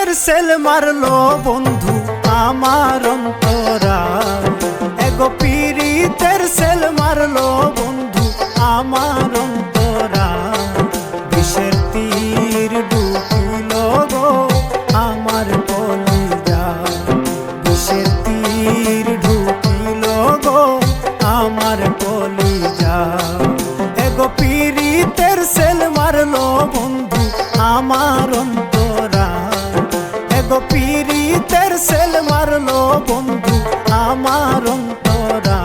পিরিতের sell মারলো বন্ধু আমার অন্তরা, এগো পিরিতের সেল মারলো বন্ধু আমার অন্তরা। বিষের তীর ঢুকিল গো আমার কলিজা, বিষের তীর ঢুকিল গো আমার কলিজা। এগো পিরিতের সেল মারলো বন্ধু আমার অন্তরা, এগো পিরিতের সেল মারলো বন্ধু আমার অন্তরা।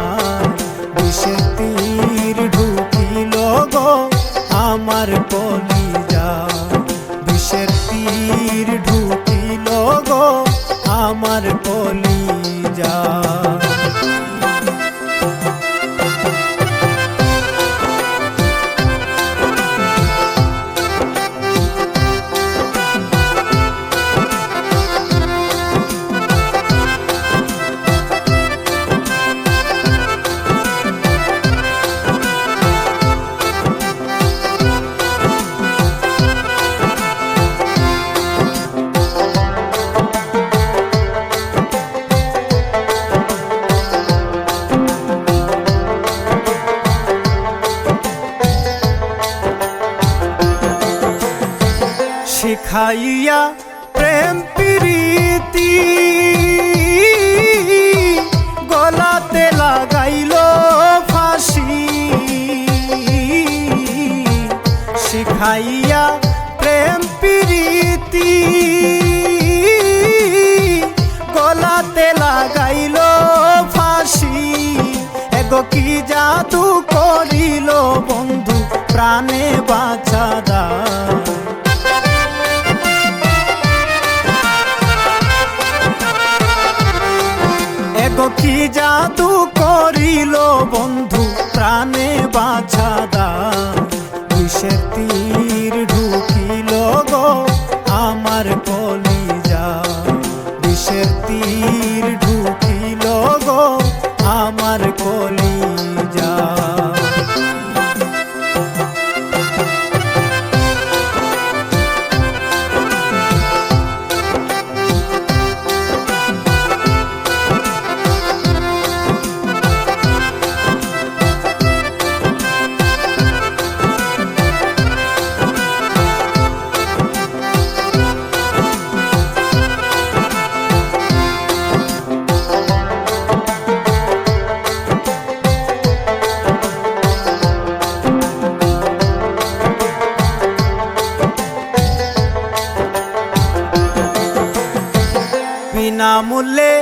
বিষের তীর ঢুকিল গো আমার কলিজা, বিষের তীর ঢুকিল গো আমার কলিজা। শিখাইয়া প্রেম প্রীতি গলাতে লাগাইল ফাঁসি, শিখাইয়া প্রেম প্রীতি গলাতে লাগাইল ফাঁসি। এগো কি জাদু করিল বন্ধু প্রাণে বাঁচা দায়, এগো কি জাদু করিল বন্ধু প্রাণে বাঁচা দায়। বিষের তীর ঢুকিল গো আমার কলিজা, বিষের তীর ঢুকিল গো আমার কলিজা। বিনামূল্যে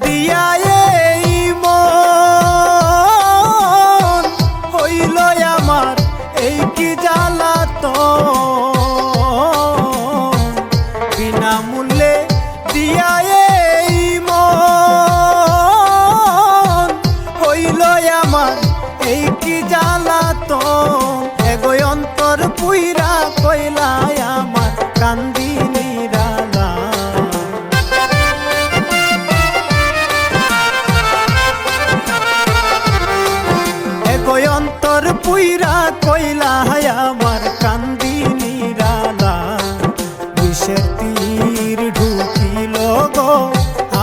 দিয়া এই মন হইল আমার এই কি জ্বালাতন। বিনামূল্যে দিয়া এই মন হইল আমার এই কি জ্বালাতন। এগো অন্তর পুইরা কইলায় আমার কান্দি নিরালা, অন্তর পুইরা কইলা আমার কান্দি নিরালা। বিষের তীর ঢুকিল গো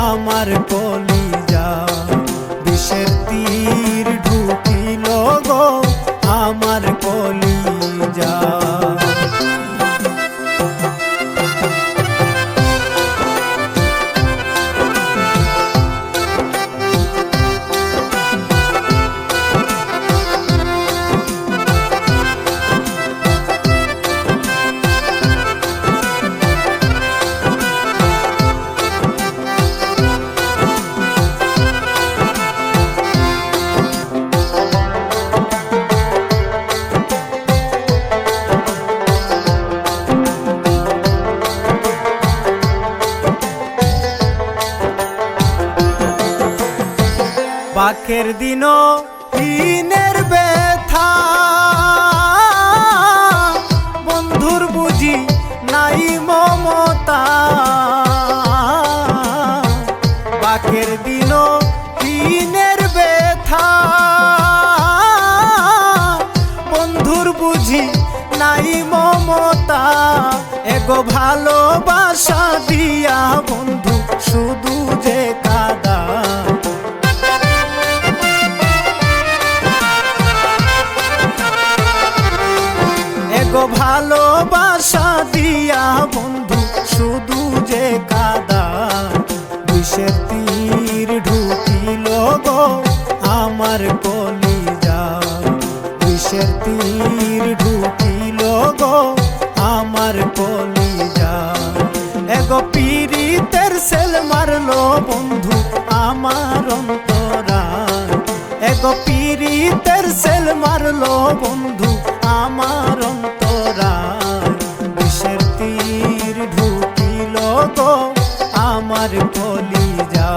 আমার কলিজা, বিষের তীর ঢুকিল গো আমার কলিজা। বাকের দিন হীনের ব্যথা বন্ধুর বুঝি নাই মমতা। বাকের দিন হীনের ব্যথা বন্ধুর বুঝি নাই মমতা। এগো ভালোবাসা দিয়া বন্ধু শুধু যে কাদা, এগো ভালোবাসা দিয়া বন্ধু শুধু যে কাদা। বিষের তীর ঢুকিল গো আমার কলিজা, বিষের তীর ঢুকিল গো আমার কলিজা। এগো পীড়িতের সেল মারলো বন্ধু আমার অন্তরায়, এগো পীড়িতের সেল মারলো বন্ধু আমার অন্তরায়। বিষের তীর ঢুকিল গো আমার কলিজা।